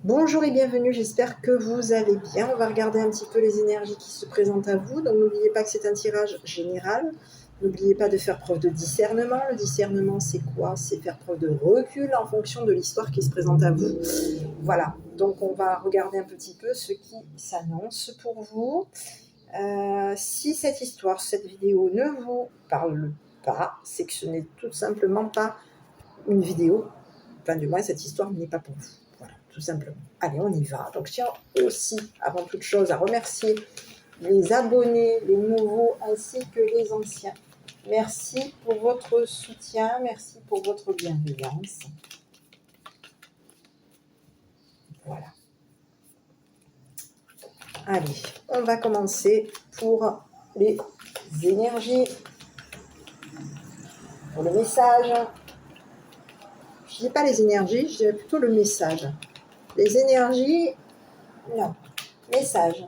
Bonjour et bienvenue, j'espère que vous allez bien. On va regarder un petit peu les énergies qui se présentent à vous. Donc n'oubliez pas que c'est un tirage général. N'oubliez pas de faire preuve de discernement. Le discernement, c'est quoi? C'est faire preuve de recul en fonction de l'histoire qui se présente à vous. Voilà, donc on va regarder un petit peu ce qui s'annonce pour vous. Si cette histoire, cette vidéo ne vous parle pas, c'est que ce n'est tout simplement pas une vidéo. Enfin, du moins, cette histoire n'est pas pour vous. Voilà, tout simplement. Allez, on y va. Donc, je tiens aussi, avant toute chose, à remercier les abonnés, les nouveaux, ainsi que les anciens. Merci pour votre soutien, merci pour votre bienveillance. Voilà. Allez, on va commencer pour les énergies, pour le message. Je ne dis pas les énergies, je dirais plutôt le message. Les énergies, non, message.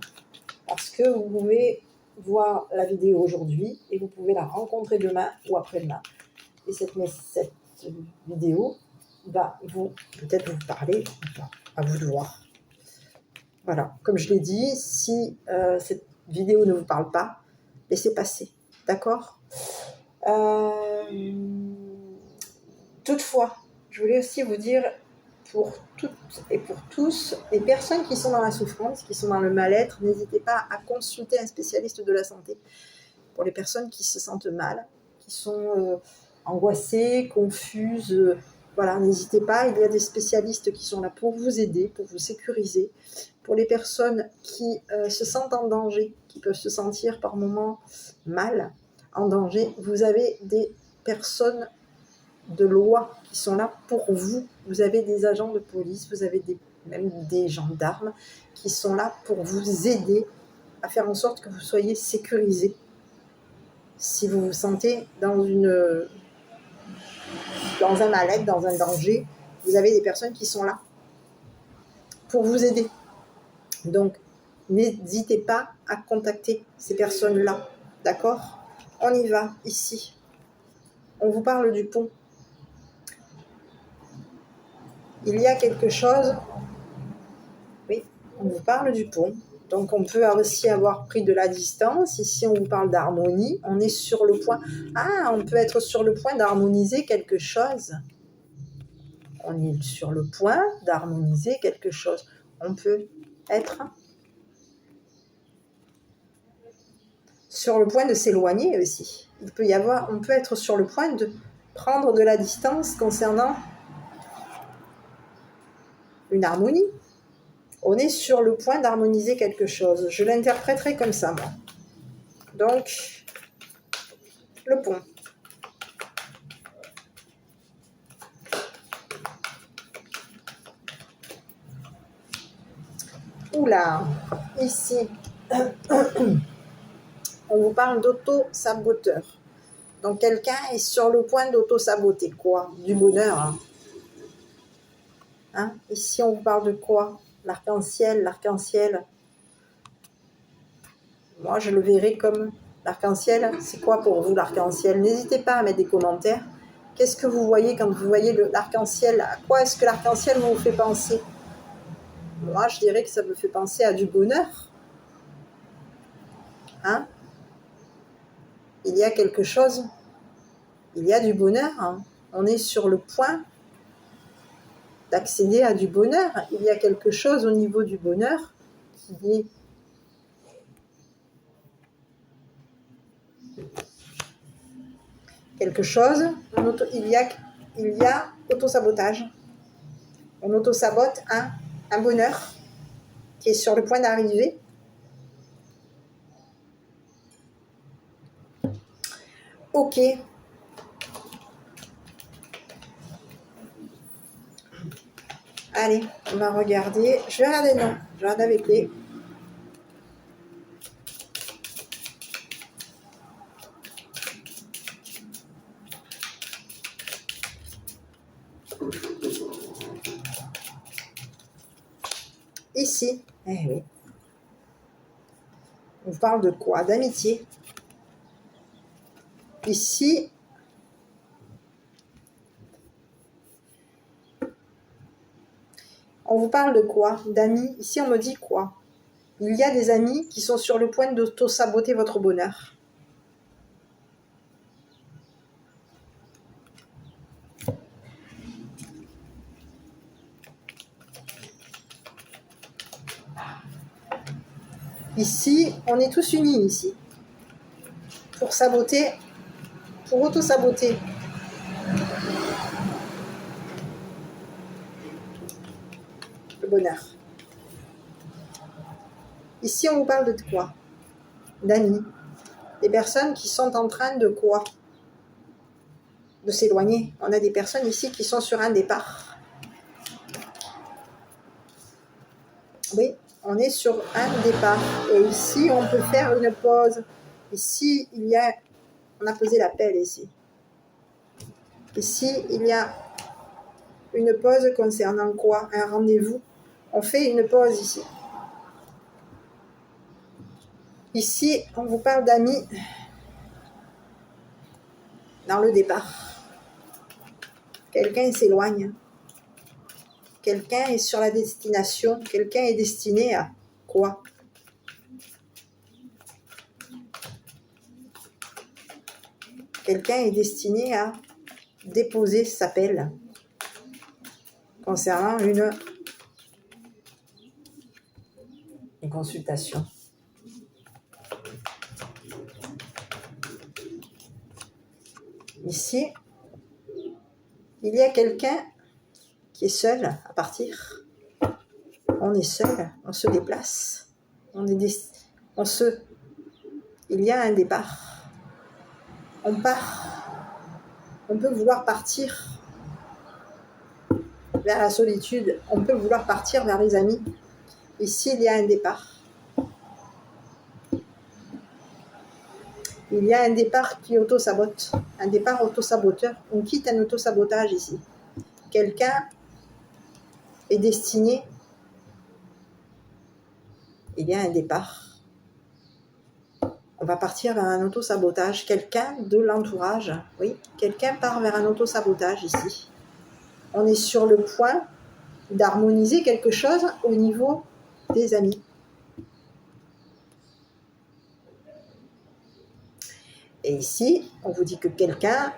Parce que vous pouvez voir la vidéo aujourd'hui et vous pouvez la rencontrer demain ou après-demain. Et cette vidéo va peut-être vous parler ou pas, à vous de voir. Voilà, comme je l'ai dit, si cette vidéo ne vous parle pas, laissez passer, d'accord? Toutefois, je voulais aussi vous dire, pour toutes et pour tous, les personnes qui sont dans la souffrance, qui sont dans le mal-être, n'hésitez pas à consulter un spécialiste de la santé. Pour les personnes qui se sentent mal, qui sont angoissées, confuses, voilà, n'hésitez pas, il y a des spécialistes qui sont là pour vous aider, pour vous sécuriser. Pour les personnes qui se sentent en danger, qui peuvent se sentir par moments mal, en danger, vous avez des personnes de loi qui sont là pour vous. Vous avez des agents de police, vous avez même des gendarmes qui sont là pour vous aider à faire en sorte que vous soyez sécurisés. Si vous vous sentez dans un mal-être, dans un danger, vous avez des personnes qui sont là pour vous aider. Donc, n'hésitez pas à contacter ces personnes-là. D'accord? On y va, ici. On vous parle du pont. Il y a quelque chose... Oui, on vous parle du pont. Donc, on peut aussi avoir pris de la distance. Ici, on vous parle d'harmonie. On est sur le point... Ah, on peut être sur le point d'harmoniser quelque chose. On est sur le point d'harmoniser quelque chose. On peut être sur le point de s'éloigner aussi. On peut être sur le point de prendre de la distance concernant une harmonie. On est sur le point d'harmoniser quelque chose. Je l'interpréterai comme ça, moi. Donc, le pont. Oula, ici, on vous parle d'auto-saboteur. Donc, quelqu'un est sur le point d'auto-saboter quoi? Du bonheur. Hein? Ici, on vous parle de quoi? L'arc-en-ciel, l'arc-en-ciel. Moi, je le verrai comme l'arc-en-ciel. C'est quoi pour vous l'arc-en-ciel? N'hésitez pas à mettre des commentaires. Qu'est-ce que vous voyez quand vous voyez l'arc-en-ciel? À quoi est-ce que l'arc-en-ciel vous fait penser? Moi, je dirais que ça me fait penser à du bonheur. Hein? Il y a quelque chose. Il y a du bonheur. Hein? On est sur le point d'accéder à du bonheur. Il y a quelque chose au niveau du bonheur qui est quelque chose. Il y a autosabotage. On autosabote un bonheur qui est sur le point d'arriver. Ok. Allez, on va regarder. Je vais regarder, non. Je vais regarder avec les... Ici. Eh oui. On parle de quoi? D'amitié. Ici, on On vous parle de quoi? D'amis. Ici, on me dit quoi? Il y a des amis qui sont sur le point d'auto-saboter votre bonheur. Ici, on est tous unis ici. Pour saboter, pour auto-saboter. Le bonheur. Ici, on vous parle de quoi? D'amis. Des personnes qui sont en train de quoi? De s'éloigner. On a des personnes ici qui sont sur un départ. Oui, on est sur un départ. Et ici, on peut faire une pause. Ici, on a posé la pelle ici. Ici, il y a une pause concernant quoi? Un rendez-vous. On fait une pause ici. Ici, on vous parle d'amis dans le départ. Quelqu'un s'éloigne. Quelqu'un est sur la destination. Quelqu'un est destiné à quoi? Quelqu'un est destiné à déposer sa pelle concernant une consultation. Ici, il y a quelqu'un qui est seul à partir. On est seul, on se déplace. Il y a un départ. On part. On peut vouloir partir vers la solitude. On peut vouloir partir vers les amis. Ici, il y a un départ. Il y a un départ qui auto-sabote. Un départ auto-saboteur. On quitte un auto-sabotage ici. Quelqu'un est destiné. Il y a un départ. On va partir vers un auto-sabotage. Quelqu'un de l'entourage. Oui, quelqu'un part vers un auto-sabotage ici. On est sur le point d'harmoniser quelque chose au niveau des amis. Et ici, on vous dit que quelqu'un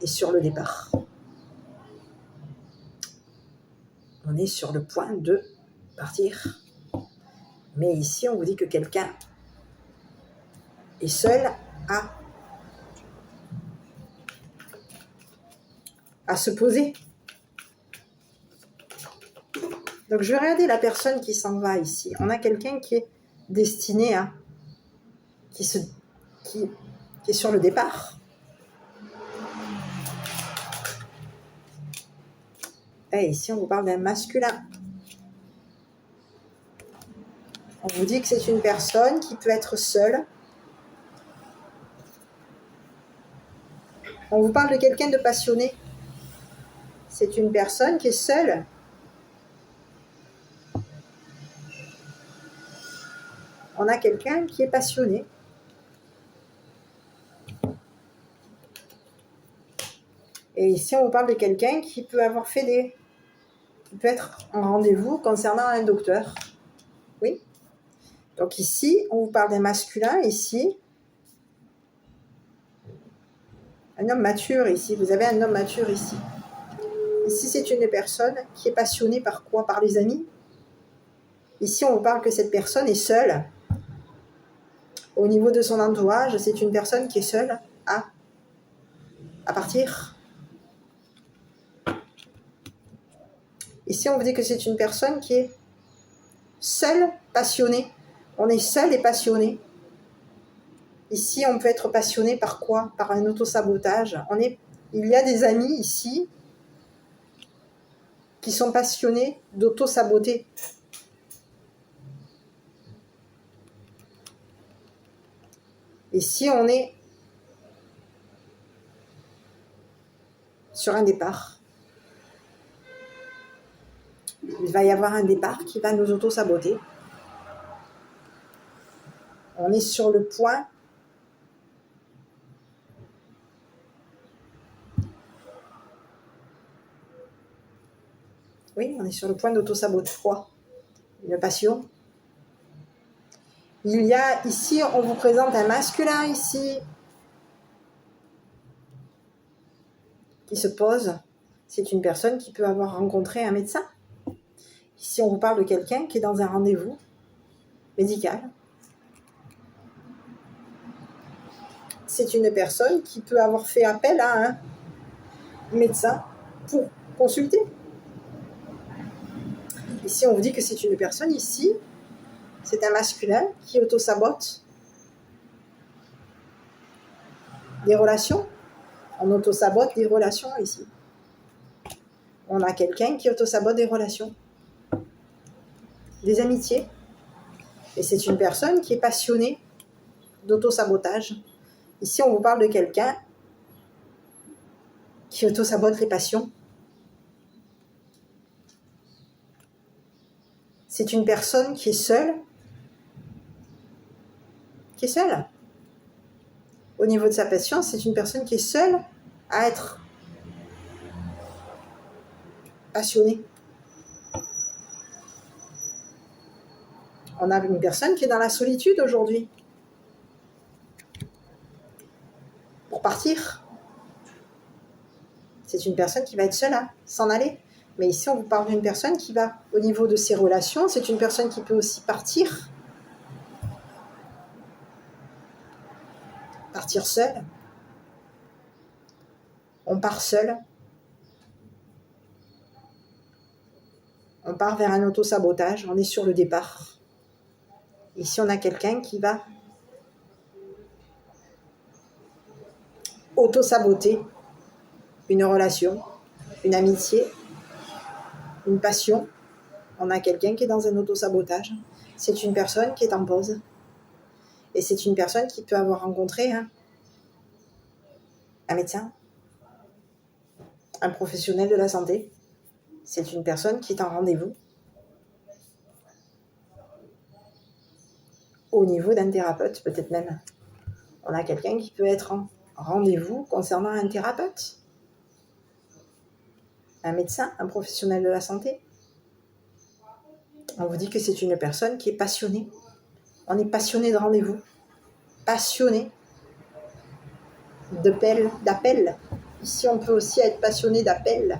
est sur le départ. On est sur le point de partir. Mais ici, on vous dit que quelqu'un est seul à se poser. Donc, je vais regarder la personne qui s'en va ici. On a quelqu'un qui est destiné à... qui est sur le départ. Et ici, on vous parle d'un masculin. On vous dit que c'est une personne qui peut être seule. On vous parle de quelqu'un de passionné. C'est une personne qui est seule. On a quelqu'un qui est passionné. Et ici, on vous parle de quelqu'un qui peut avoir fait qui peut être en rendez-vous concernant un docteur. Oui. Donc ici, on vous parle d'un masculin. Ici, un homme mature ici. Vous avez un homme mature ici. Ici, c'est une personne qui est passionnée par quoi? Par les amis. Ici, on vous parle que cette personne est seule. Au niveau de son entourage, c'est une personne qui est seule à partir. Ici, on vous dit que c'est une personne qui est seule, passionnée. On est seul et passionné. Ici, on peut être passionné par quoi? Par un auto-sabotage. Il y a des amis ici qui sont passionnés d'auto-saboter. Ici, on est sur un départ. Il va y avoir un départ qui va nous auto-saboter. On est sur le point Oui, on est sur le point d'auto-saboter quoi? Une passion. Il y a ici, on vous présente un masculin ici qui se pose. C'est une personne qui peut avoir rencontré un médecin. Ici, on vous parle de quelqu'un qui est dans un rendez-vous médical. C'est une personne qui peut avoir fait appel à un médecin pour consulter. Ici, on vous dit que c'est une personne ici, c'est un masculin qui auto-sabote des relations. On auto-sabote des relations ici. On a quelqu'un qui auto-sabote des relations, des amitiés. Et c'est une personne qui est passionnée d'auto-sabotage. Ici, on vous parle de quelqu'un qui auto-sabote les passions. C'est une personne qui est seule. Qui est seule. Au niveau de sa passion, c'est une personne qui est seule à être passionnée. On a une personne qui est dans la solitude aujourd'hui. Pour partir. C'est une personne qui va être seule à s'en aller. Mais ici, on vous parle d'une personne qui va, au niveau de ses relations, c'est une personne qui peut aussi partir. Partir seule. On part seul. On part vers un auto-sabotage. On est sur le départ. Ici, on a quelqu'un qui va auto-saboter une relation, une amitié, une passion. On a quelqu'un qui est dans un auto-sabotage. C'est une personne qui est en pause. Et c'est une personne qui peut avoir rencontré un médecin, un professionnel de la santé. C'est une personne qui est en rendez-vous au niveau d'un thérapeute, peut-être même. On a quelqu'un qui peut être en rendez-vous concernant un thérapeute, un médecin, un professionnel de la santé. On vous dit que c'est une personne qui est passionnée. On est passionné de rendez-vous, passionné d'appel. Ici, on peut aussi être passionné d'appel.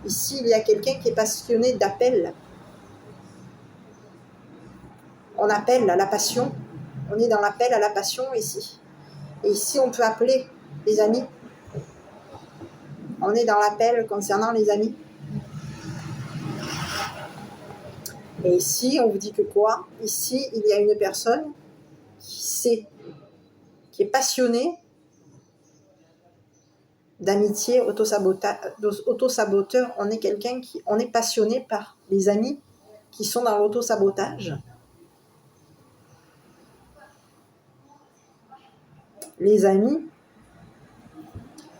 Ici, il y a quelqu'un qui est passionné d'appel. On appelle à la passion. On est dans l'appel à la passion ici. Et ici, on peut appeler les amis. On est dans l'appel concernant les amis. Et ici, on vous dit que quoi? Ici, il y a une personne qui est passionnée d'amitié, auto-saboteur. On est passionné par les amis qui sont dans l'auto-sabotage. Les amis,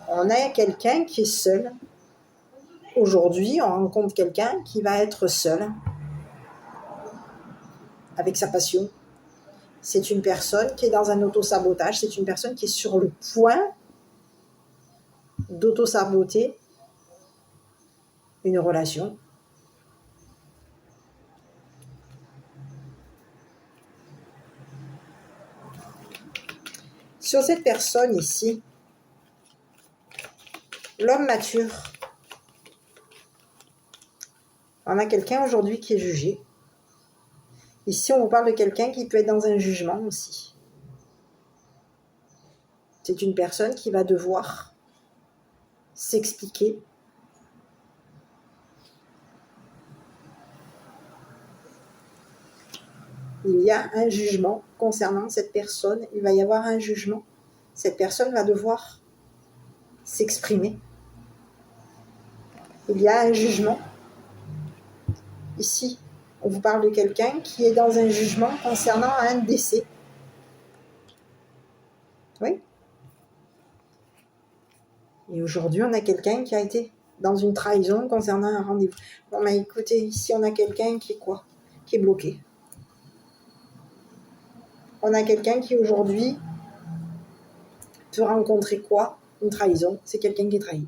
on a quelqu'un qui est seul. Aujourd'hui, on rencontre quelqu'un qui va être seul avec sa passion. C'est une personne qui est dans un auto-sabotage. C'est une personne qui est sur le point d'auto-saboter une relation. Sur cette personne ici, l'homme mature, on a quelqu'un aujourd'hui qui est jugé. Ici, on vous parle de quelqu'un qui peut être dans un jugement aussi. C'est une personne qui va devoir s'expliquer. Il y a un jugement concernant cette personne. Il va y avoir un jugement. Cette personne va devoir s'exprimer. Il y a un jugement. Ici, on vous parle de quelqu'un qui est dans un jugement concernant un décès. Oui. Et aujourd'hui, on a quelqu'un qui a été dans une trahison concernant un rendez-vous. Bon, mais écoutez, ici, on a quelqu'un qui est quoi? Qui est bloqué. On a quelqu'un qui, aujourd'hui, peut rencontrer quoi? Une trahison. C'est quelqu'un qui est trahi.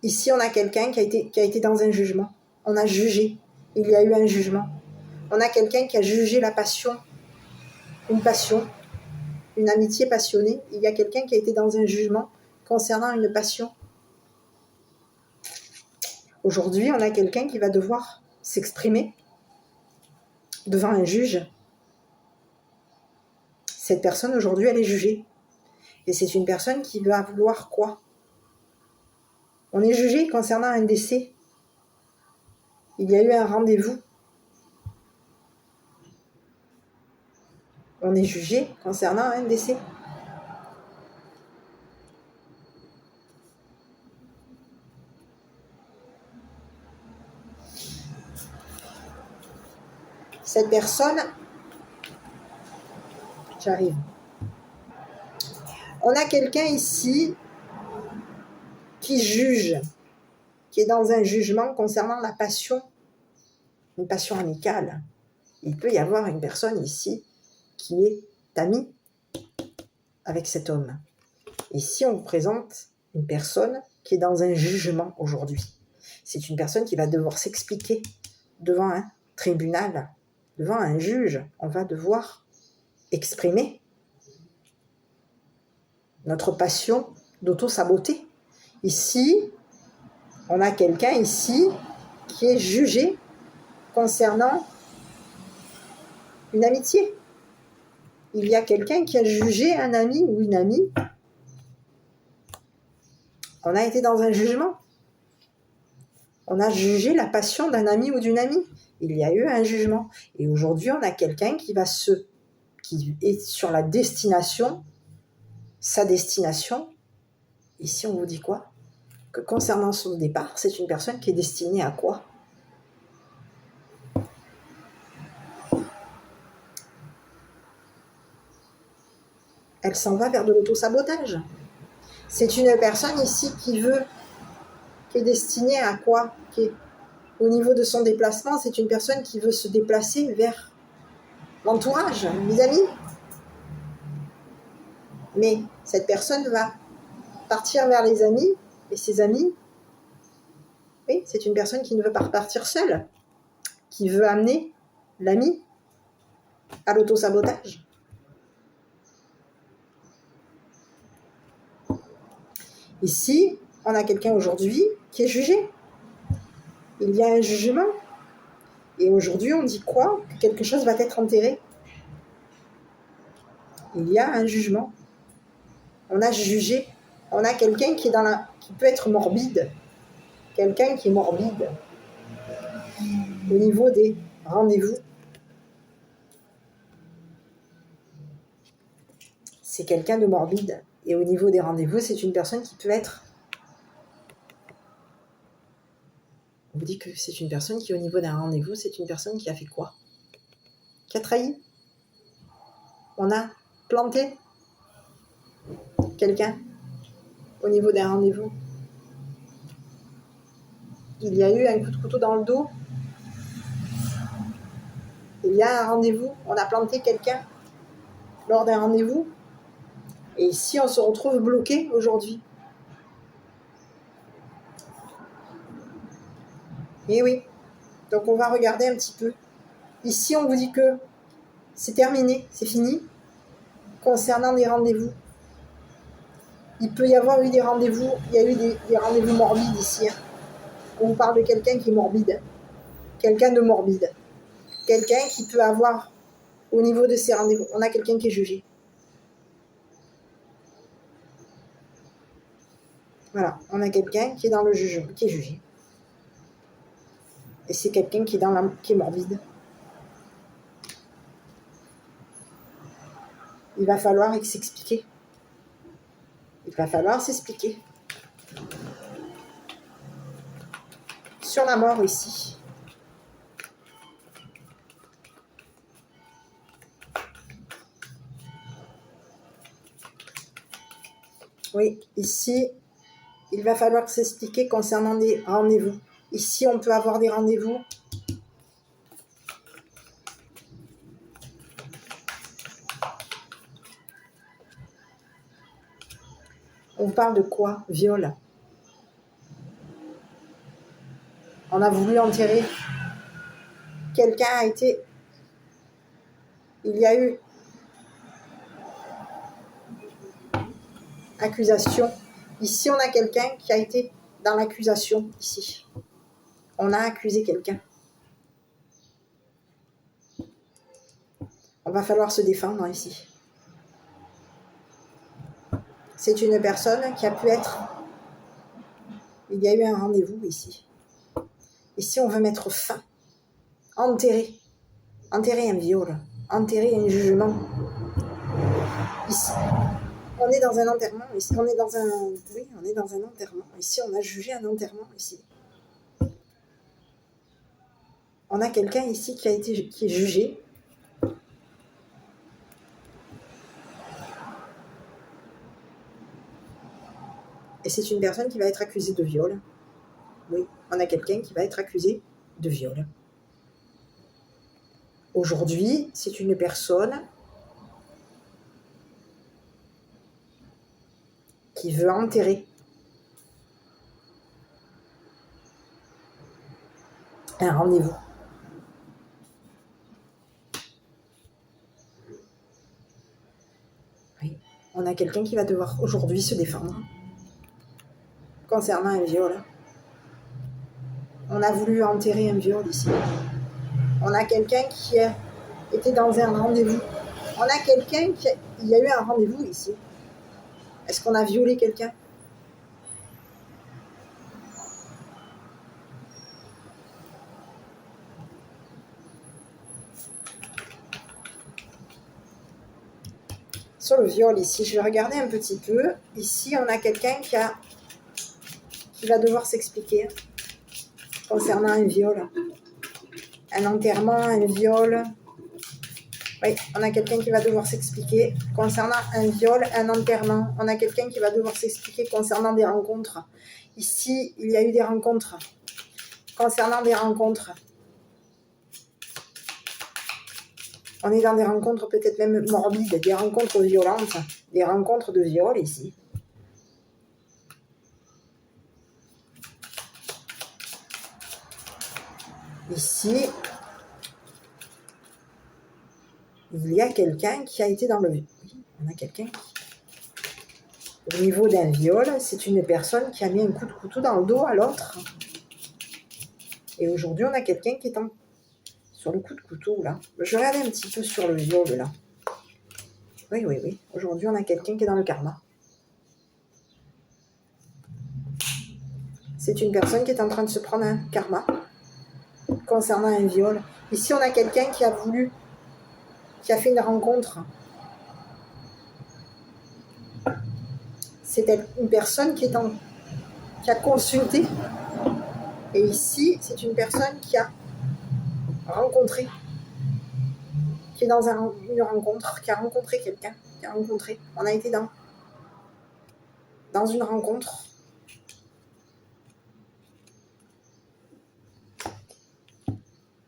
Ici, on a quelqu'un qui a été dans un jugement. On a jugé. Il y a eu un jugement. On a quelqu'un qui a jugé la passion, une amitié passionnée. Il y a quelqu'un qui a été dans un jugement concernant une passion. Aujourd'hui, on a quelqu'un qui va devoir s'exprimer devant un juge. Cette personne, aujourd'hui, elle est jugée. Et c'est une personne qui va vouloir quoi? On est jugé concernant un décès. Il y a eu un rendez-vous. On est jugé concernant un décès. Cette personne, j'arrive. On a quelqu'un ici qui juge, qui est dans un jugement concernant la passion, une passion amicale. Il peut y avoir une personne ici qui est amie avec cet homme. Ici, on vous présente une personne qui est dans un jugement aujourd'hui. C'est une personne qui va devoir s'expliquer devant un tribunal, devant un juge. On va devoir exprimer notre passion d'auto-saboter. Ici, on a quelqu'un ici qui est jugé concernant une amitié. Il y a quelqu'un qui a jugé un ami ou une amie. On a été dans un jugement. On a jugé la passion d'un ami ou d'une amie. Il y a eu un jugement. Et aujourd'hui, on a quelqu'un qui est sur la destination, sa destination. Ici, on vous dit quoi? Que concernant son départ, c'est une personne qui est destinée à quoi? Elle s'en va vers de l'auto-sabotage. C'est une personne ici qui est destinée à quoi? Au niveau de son déplacement, c'est une personne qui veut se déplacer vers l'entourage, les amis. Mais cette personne va partir vers les amis, et ses amis, oui, c'est une personne qui ne veut pas repartir seule, qui veut amener l'ami à l'auto-sabotage. Ici, on a quelqu'un aujourd'hui qui est jugé. Il y a un jugement. Et aujourd'hui, on dit quoi? Que quelque chose va être enterré. Il y a un jugement. On a jugé. On a quelqu'un qui peut être morbide. Quelqu'un qui est morbide. Au niveau des rendez-vous. C'est quelqu'un de morbide. Et au niveau des rendez-vous, c'est une personne qui peut être... On vous dit que c'est une personne qui, au niveau d'un rendez-vous, c'est une personne qui a fait quoi? Qui a trahi. On a planté quelqu'un au niveau d'un rendez-vous. Il y a eu un coup de couteau dans le dos. Il y a un rendez-vous. On a planté quelqu'un lors d'un rendez-vous. Et ici, on se retrouve bloqué aujourd'hui. Et oui. Donc, on va regarder un petit peu. Ici, on vous dit que c'est terminé, c'est fini. Concernant des rendez-vous. Il peut y avoir eu des rendez-vous. Il y a eu des rendez-vous morbides ici. On parle de quelqu'un qui est morbide. Quelqu'un de morbide. Quelqu'un qui peut avoir, au niveau de ses rendez-vous, on a quelqu'un qui est jugé. Voilà, on a quelqu'un qui est dans le jugement, qui est jugé. Et c'est quelqu'un qui est morbide. Il va falloir s'expliquer. Il va falloir s'expliquer. Sur la mort ici. Oui, ici, il va falloir s'expliquer concernant des rendez-vous. Ici, on peut avoir des rendez-vous. On parle de quoi? Viol. On a voulu enterrer. Quelqu'un a été... Il y a eu accusation. Ici, on a quelqu'un qui a été dans l'accusation, ici. On a accusé quelqu'un. On va falloir se défendre ici. C'est une personne qui a pu être... Il y a eu un rendez-vous ici. Ici, on veut mettre fin. Enterrer. Enterrer un viol. Enterrer un jugement. Ici, on est dans un enterrement. Ici, on est dans un... Oui, on est dans un enterrement. Ici, on a jugé un enterrement ici. On a quelqu'un ici qui est jugé. Et c'est une personne qui va être accusée de viol. Oui, on a quelqu'un qui va être accusé de viol. Aujourd'hui, c'est une personne qui veut enterrer un rendez-vous. Oui, on a quelqu'un qui va devoir aujourd'hui se défendre concernant un viol. On a voulu enterrer un viol ici. On a quelqu'un qui était dans un rendez-vous. On a quelqu'un qui... Il y a eu un rendez-vous ici. Est-ce qu'on a violé quelqu'un? Sur le viol ici, je vais regarder un petit peu. Ici, on a quelqu'un qui va devoir s'expliquer concernant un viol. Un enterrement, un viol. Oui, on a quelqu'un qui va devoir s'expliquer concernant un viol, un enterrement. On a quelqu'un qui va devoir s'expliquer concernant des rencontres. Ici, il y a eu des rencontres. Concernant des rencontres. On est dans des rencontres peut-être même morbides, des rencontres violentes, des rencontres de viol ici. Ici, il y a quelqu'un qui a été dans le... Oui, on a quelqu'un qui... Au niveau d'un viol, c'est une personne qui a mis un coup de couteau dans le dos à l'autre. Et aujourd'hui, on a quelqu'un qui est sur le coup de couteau, là. Je regarde un petit peu sur le viol, là. Oui, oui, oui. Aujourd'hui, on a quelqu'un qui est dans le karma. C'est une personne qui est en train de se prendre un karma concernant un viol. Ici, on a quelqu'un qui a fait une rencontre. C'est une personne qui a consulté. Et ici, c'est une personne qui a rencontré, qui est dans une rencontre, qui a rencontré quelqu'un, qui a rencontré. On a été dans une rencontre.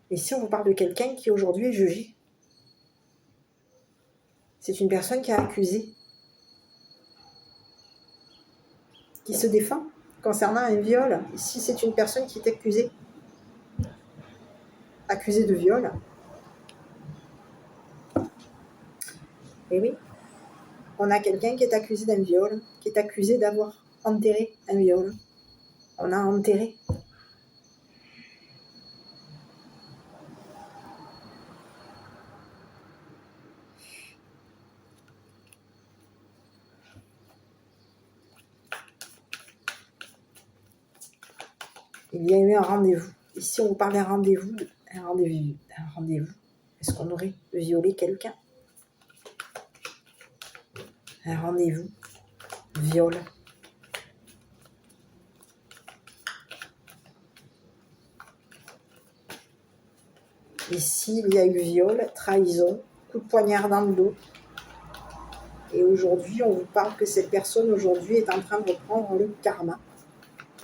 Ici, on vous parle de quelqu'un qui aujourd'hui est jugé. C'est une personne qui a accusé, qui se défend concernant un viol. Ici, c'est une personne qui est accusée de viol. Et oui, on a quelqu'un qui est accusé d'un viol, qui est accusé d'avoir enterré un viol. On a enterré. Il y a eu un rendez-vous. Ici, on vous parle d'un rendez-vous. Un rendez-vous. Est-ce qu'on aurait violé quelqu'un? Un rendez-vous. Viol. Ici, il y a eu viol, trahison, coup de poignard dans le dos. Et aujourd'hui, on vous parle que cette personne aujourd'hui est en train de reprendre le karma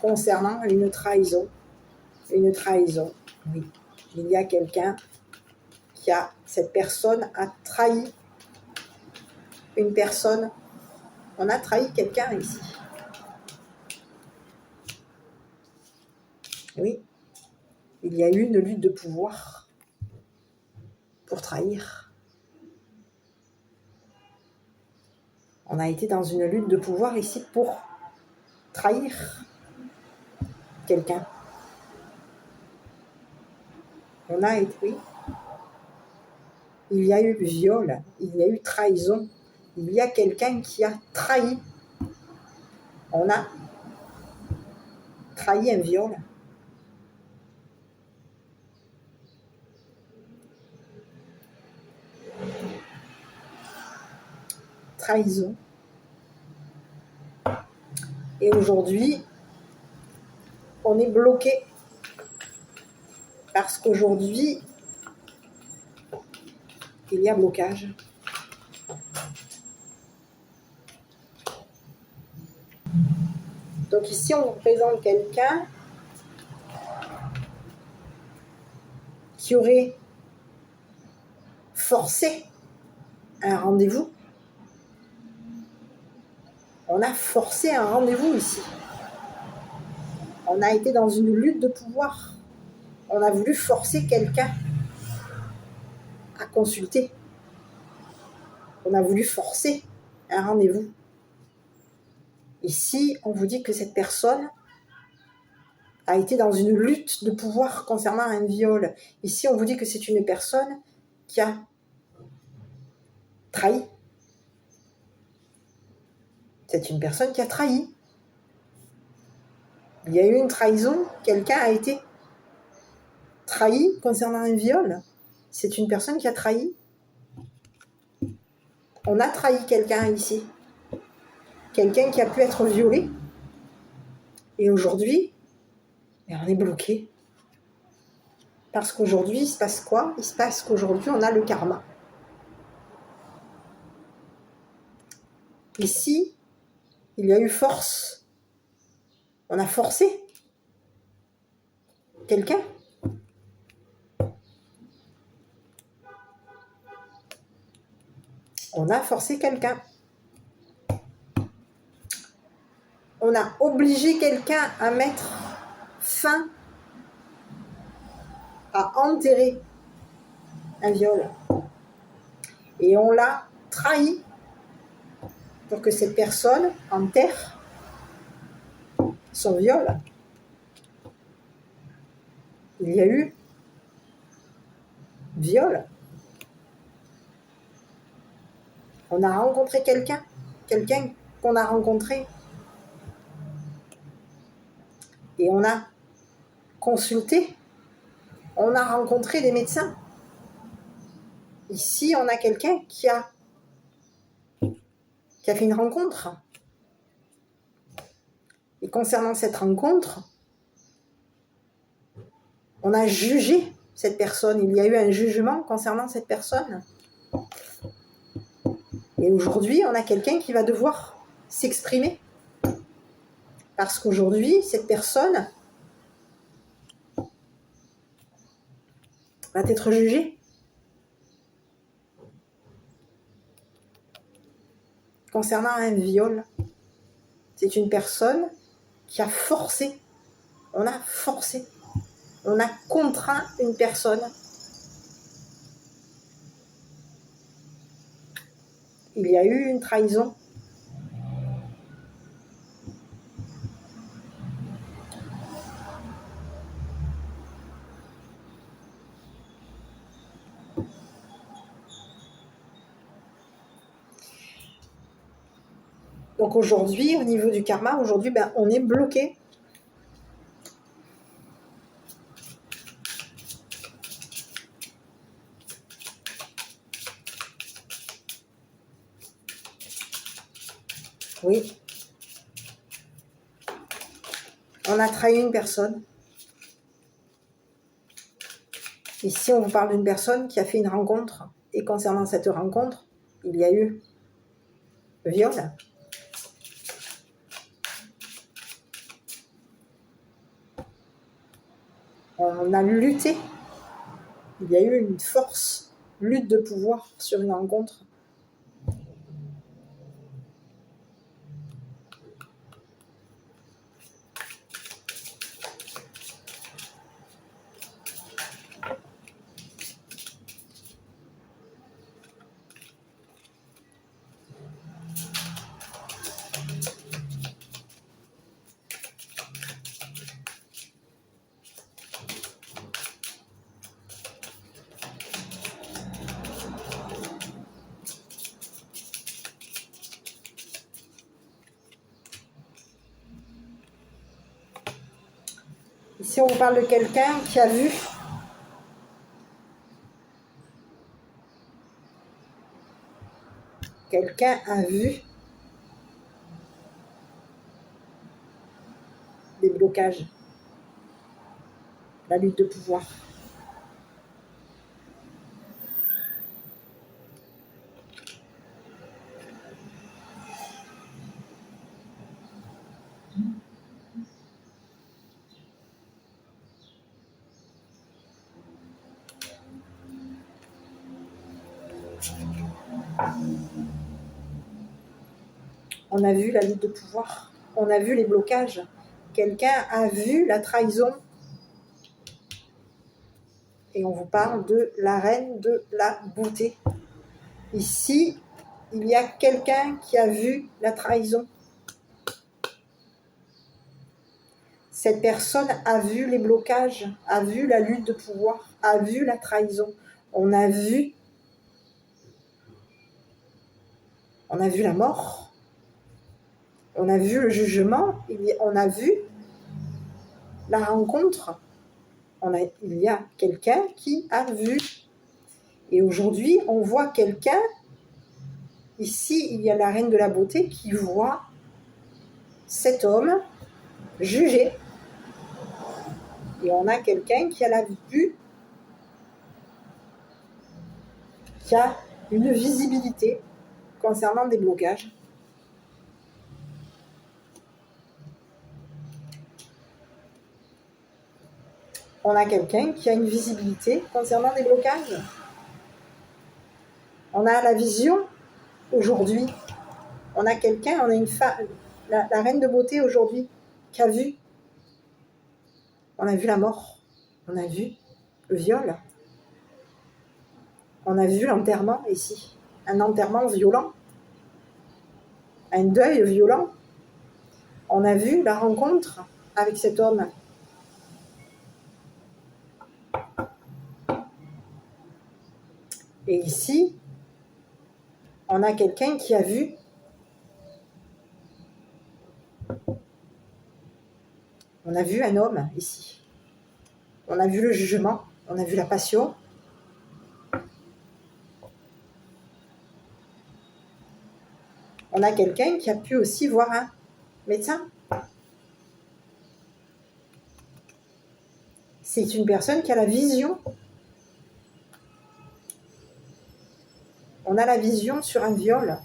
concernant une trahison. Une trahison, oui. Il y a quelqu'un cette personne a trahi une personne. On a trahi quelqu'un ici. Oui. Il y a eu une lutte de pouvoir pour trahir. On a été dans une lutte de pouvoir ici pour trahir quelqu'un. On a été, oui. Il y a eu viol, il y a eu trahison. Il y a quelqu'un qui a trahi. On a trahi un viol. Trahison. Et aujourd'hui, on est bloqué. Parce qu'aujourd'hui, il y a blocage. Donc ici, on représente quelqu'un qui aurait forcé un rendez-vous. On a forcé un rendez-vous ici. On a été dans une lutte de pouvoir. On a voulu forcer quelqu'un à consulter. On a voulu forcer un rendez-vous. Ici, on vous dit que cette personne a été dans une lutte de pouvoir concernant un viol. Ici, on vous dit que c'est une personne qui a trahi. C'est une personne qui a trahi. Il y a eu une trahison, quelqu'un a été trahi concernant un viol. C'est une personne qui a trahi. On a trahi quelqu'un ici. Quelqu'un qui a pu être violé. Et aujourd'hui, on est bloqué. Parce qu'aujourd'hui, il se passe quoi? Il se passe qu'aujourd'hui, on a le karma. Ici, il y a eu force. On a forcé quelqu'un. On a forcé quelqu'un. On a obligé quelqu'un à mettre fin, à enterrer un viol. Et on l'a trahi pour que cette personne enterre son viol. Il y a eu viol. On a rencontré quelqu'un qu'on a rencontré. Et on a consulté. On a rencontré des médecins. Ici, on a quelqu'un qui a fait une rencontre. Et concernant cette rencontre, on a jugé cette personne. Il y a eu un jugement concernant cette personne. Et aujourd'hui, on a quelqu'un qui va devoir s'exprimer. Parce qu'aujourd'hui, cette personne va être jugée. Concernant un viol, c'est une personne qui a forcé. On a forcé. On a contraint une personne. Il y a eu une trahison. Donc aujourd'hui, au niveau du karma, aujourd'hui, on est bloqué. Oui. On a trahi une personne. Ici, on vous parle d'une personne qui a fait une rencontre. Et concernant cette rencontre, il y a eu viol. On a lutté. Il y a eu une force, lutte de pouvoir sur une rencontre. Ici, on vous parle de quelqu'un qui a vu des blocages, la lutte de pouvoir. On a vu la lutte de pouvoir, on a vu les blocages. Quelqu'un a vu la trahison. Et on vous parle de la reine de la beauté. Ici, il y a quelqu'un qui a vu la trahison. Cette personne a vu les blocages, a vu la lutte de pouvoir, a vu la trahison. On a vu la mort. On a vu le jugement. On a vu la rencontre. Il y a quelqu'un qui a vu. Et aujourd'hui, on voit quelqu'un. Ici, il y a la reine de la beauté qui voit cet homme jugé. Et on a quelqu'un qui a la vue, qui a une visibilité concernant des blocages. On a quelqu'un qui a une visibilité concernant des blocages. On a la vision aujourd'hui. On a quelqu'un, on a une femme, la reine de beauté aujourd'hui, qui a vu. On a vu la mort. On a vu le viol. On a vu l'enterrement ici. Un enterrement violent. Un deuil violent. On a vu la rencontre avec cet homme. Et ici, on a quelqu'un qui a vu un homme ici. On a vu le jugement, on a vu la passion. On a quelqu'un qui a pu aussi voir un médecin. C'est une personne qui a la vision. On a la vision sur un viol.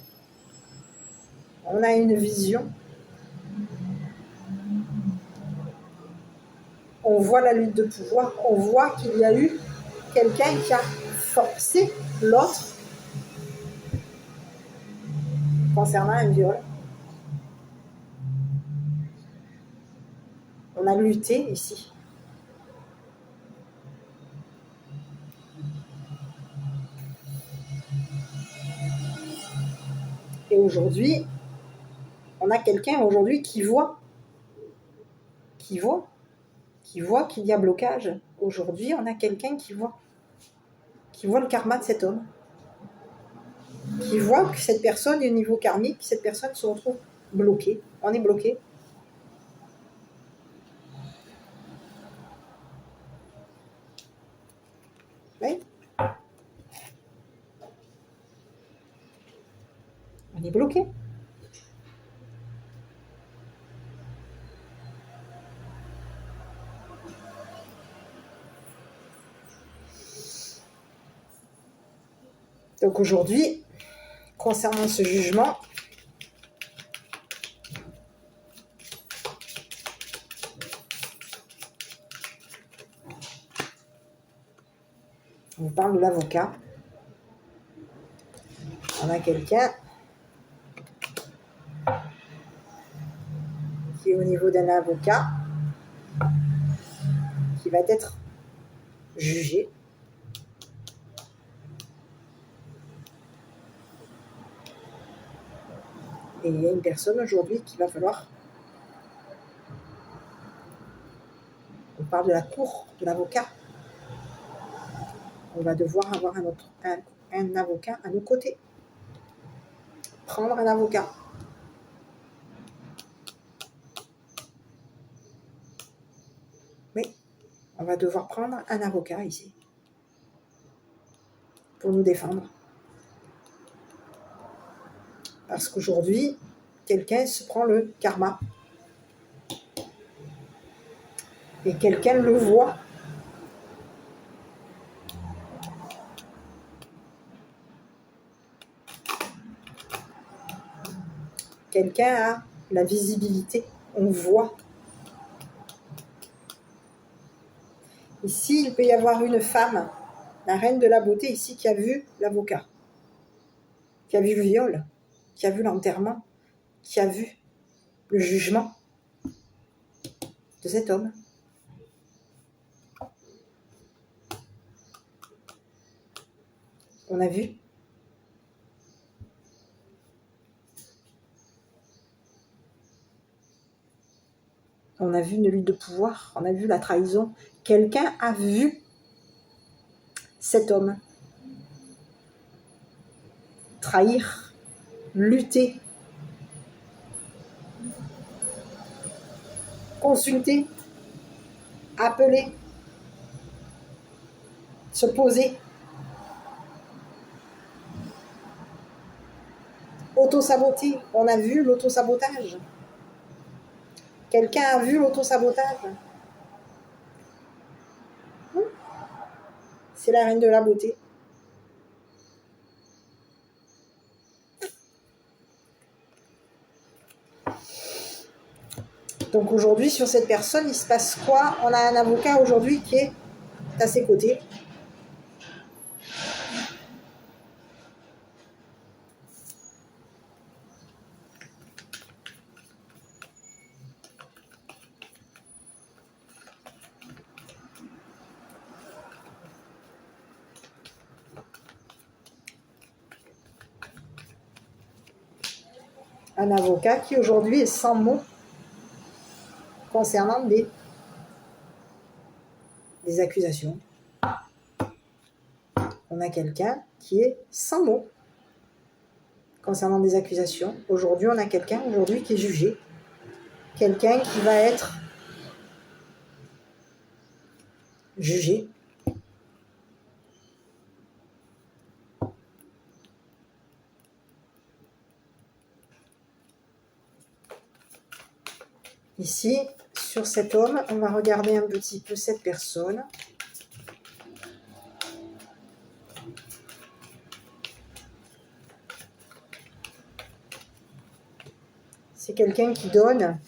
On a une vision. On voit la lutte de pouvoir. On voit qu'il y a eu quelqu'un qui a forcé l'autre concernant un viol. On a lutté ici. Et aujourd'hui, on a quelqu'un aujourd'hui qui voit qu'il y a blocage. Aujourd'hui, on a quelqu'un qui voit le karma de cet homme, qui voit que cette personne est au niveau karmique, cette personne se retrouve bloquée. On est bloqué. Oui. On est bloqué. Donc aujourd'hui, concernant ce jugement, on vous parle de l'avocat. On a quelqu'un qui est au niveau d'un avocat qui va être jugé. Et il y a une personne aujourd'hui qui va falloir... On parle de la cour de l'avocat. On va devoir avoir un avocat à nos côtés. Prendre un avocat. Oui, on va devoir prendre un avocat ici pour nous défendre. Parce qu'aujourd'hui, quelqu'un se prend le karma. Et quelqu'un le voit. Quelqu'un a la visibilité. On voit. Ici, il peut y avoir une femme, la reine de la beauté ici, qui a vu l'avocat, qui a vu le viol, qui a vu l'enterrement, qui a vu le jugement de cet homme. On a vu. On a vu une lutte de pouvoir, on a vu la trahison. Quelqu'un a vu cet homme trahir, lutter, consulter, appeler, se poser, auto-saboter. On a vu l'auto-sabotage. Quelqu'un a vu l'auto-sabotage. C'est la reine de la beauté. Donc aujourd'hui, sur cette personne, il se passe quoi? On a un avocat aujourd'hui qui est à ses côtés. Un avocat qui aujourd'hui est sans mots concernant des accusations. On a quelqu'un qui est sans mots concernant des accusations. Aujourd'hui, on a quelqu'un qui est jugé. Quelqu'un qui va être jugé. Ici, sur cet homme, on va regarder un petit peu cette personne. C'est quelqu'un qui donne.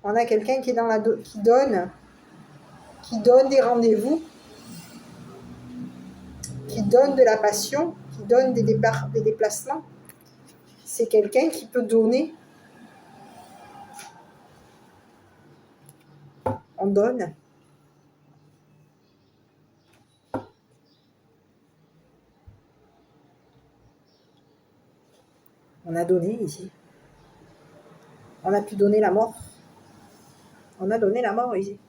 On a quelqu'un qui est dans qui donne des rendez-vous, qui donne de la passion, qui donne des déplacements. C'est quelqu'un qui peut donner. On donne. On a donné ici. On a pu donner la mort. On a donné la mort ici.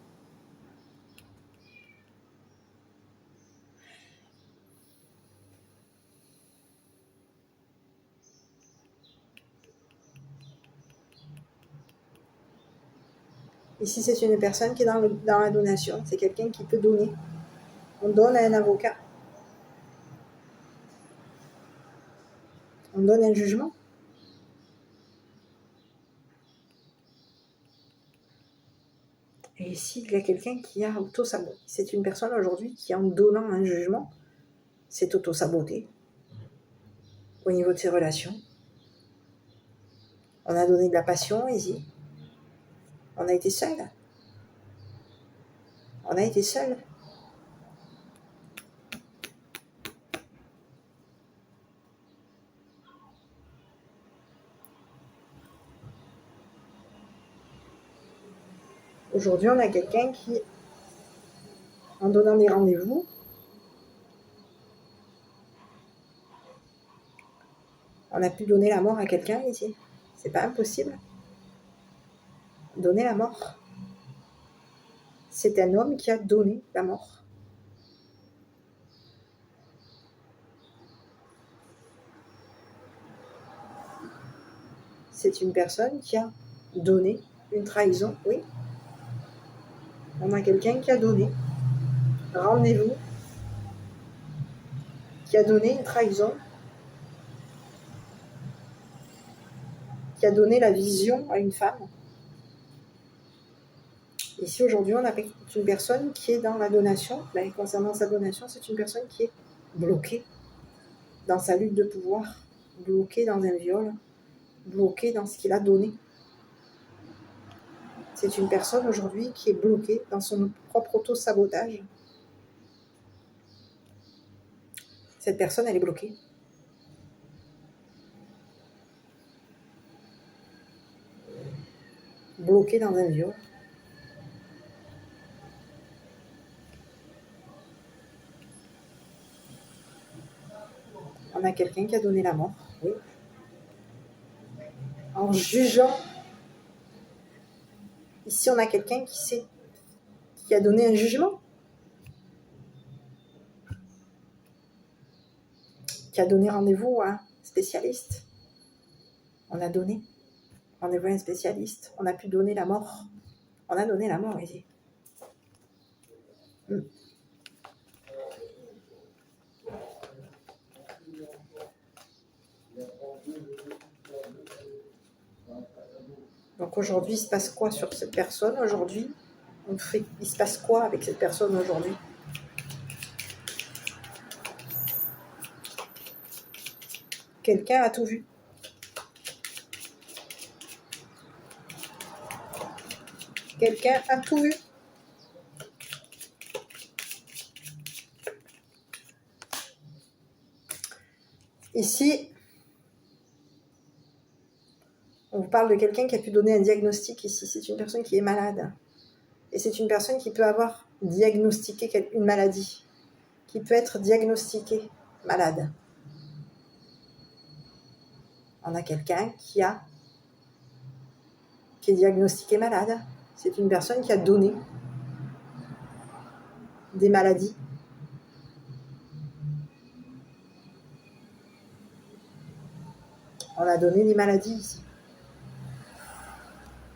Ici, c'est une personne qui est dans la donation. C'est quelqu'un qui peut donner. On donne à un avocat. On donne un jugement. Et ici, il y a quelqu'un qui a auto-saboté. C'est une personne aujourd'hui qui, en donnant un jugement, s'est auto-saboté au niveau de ses relations. On a donné de la passion ici. On a été seul. On a été seul. Aujourd'hui, on a quelqu'un qui, en donnant des rendez-vous, on a pu donner la mort à quelqu'un ici. C'est pas impossible. Donner la mort. C'est un homme qui a donné la mort. C'est une personne qui a donné une trahison, oui. On a quelqu'un qui a donné rendez-vous, qui a donné une trahison, qui a donné la vision à une femme. Ici, aujourd'hui, on a une personne qui est dans la donation. Ben, concernant sa donation, c'est une personne qui est bloquée dans sa lutte de pouvoir, bloquée dans un viol, bloquée dans ce qu'il a donné. C'est une personne aujourd'hui qui est bloquée dans son propre auto-sabotage. Cette personne, elle est bloquée. Bloquée dans un viol. On a quelqu'un qui a donné la mort, oui. En jugeant. Ici, on a quelqu'un qui a donné un jugement. Qui a donné rendez-vous à un spécialiste. On a donné rendez-vous à un spécialiste. On a pu donner la mort. On a donné la mort ici. Donc aujourd'hui, il se passe quoi sur cette personne aujourd'hui? Il se passe quoi avec cette personne aujourd'hui? Quelqu'un a tout vu. Quelqu'un a tout vu. Ici, on vous parle de quelqu'un qui a pu donner un diagnostic ici. C'est une personne qui est malade. Et c'est une personne qui peut avoir diagnostiqué une maladie. Qui peut être diagnostiquée malade. On a quelqu'un qui est diagnostiqué malade. C'est une personne qui a donné des maladies. On a donné des maladies ici.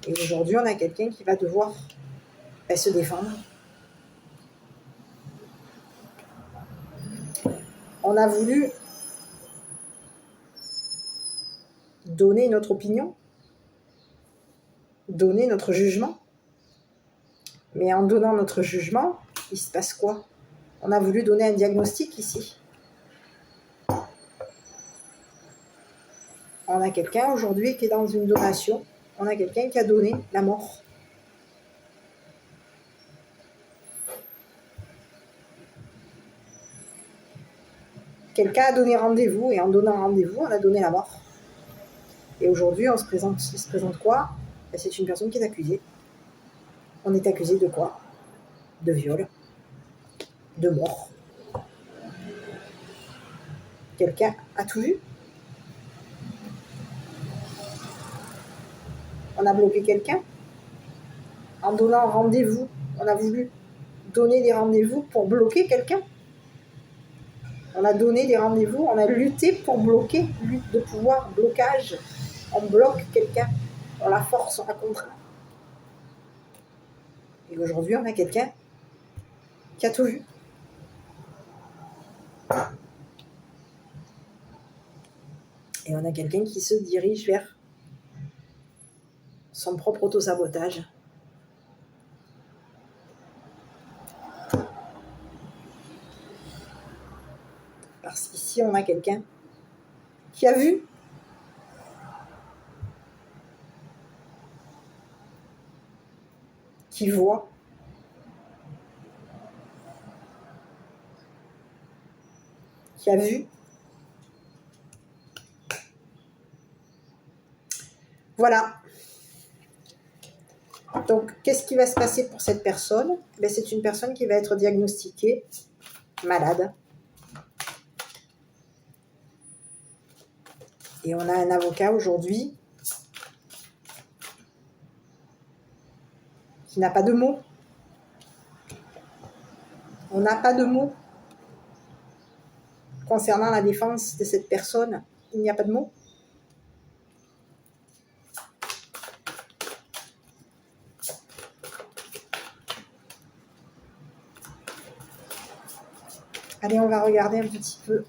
Et aujourd'hui, on a quelqu'un qui va devoir se défendre. On a voulu donner notre opinion, donner notre jugement. Mais en donnant notre jugement, il se passe quoi? On a voulu donner un diagnostic ici. On a quelqu'un aujourd'hui qui est dans une donation. On a quelqu'un qui a donné la mort. Quelqu'un a donné rendez-vous et en donnant rendez-vous, on a donné la mort. Et aujourd'hui, il se présente quoi? C'est une personne qui est accusée. On est accusé de quoi? De viol, de mort. Quelqu'un a tout vu? On a bloqué quelqu'un? En donnant rendez-vous, on a voulu donner des rendez-vous pour bloquer quelqu'un? On a donné des rendez-vous, on a lutté pour bloquer, lutte de pouvoir, blocage. On bloque quelqu'un, on la force, on la contraint. Et aujourd'hui, on a quelqu'un qui a tout vu. Et on a quelqu'un qui se dirige vers son propre auto-sabotage. Parce qu'ici, on a quelqu'un qui a vu, qui voit, qui a vu. Voilà. Donc, qu'est-ce qui va se passer pour cette personne? C'est une personne qui va être diagnostiquée malade. Et on a un avocat aujourd'hui qui n'a pas de mots. On n'a pas de mots concernant la défense de cette personne. Il n'y a pas de mots. Allez, on va regarder un petit peu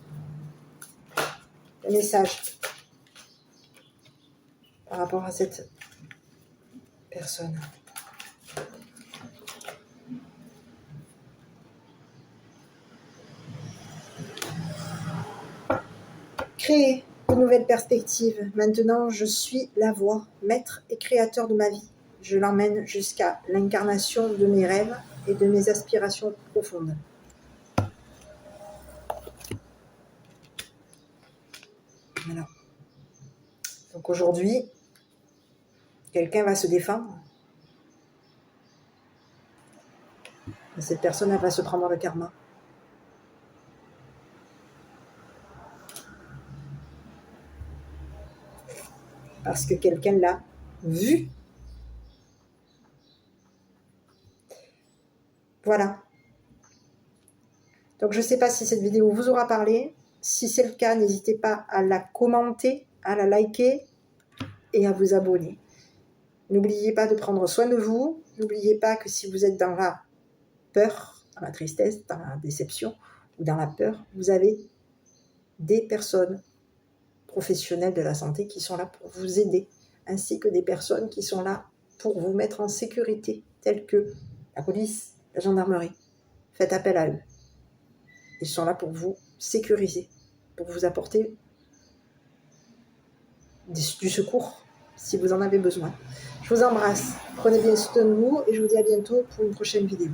le message par rapport à cette personne. Créer de nouvelles perspectives. Maintenant, je suis la voix, maître et créateur de ma vie. Je l'emmène jusqu'à l'incarnation de mes rêves et de mes aspirations profondes. Voilà. Donc aujourd'hui, quelqu'un va se défendre. Et cette personne, elle va se prendre le karma. Parce que quelqu'un l'a vu. Voilà. Donc je ne sais pas si cette vidéo vous aura parlé. Si c'est le cas, n'hésitez pas à la commenter, à la liker et à vous abonner. N'oubliez pas de prendre soin de vous. N'oubliez pas que si vous êtes dans la peur, dans la tristesse, dans la déception ou dans la peur, vous avez des personnes professionnels de la santé qui sont là pour vous aider, ainsi que des personnes qui sont là pour vous mettre en sécurité, telles que la police, la gendarmerie. Faites appel à eux. Ils sont là pour vous sécuriser, pour vous apporter du secours si vous en avez besoin. Je vous embrasse, prenez bien soin de vous et je vous dis à bientôt pour une prochaine vidéo.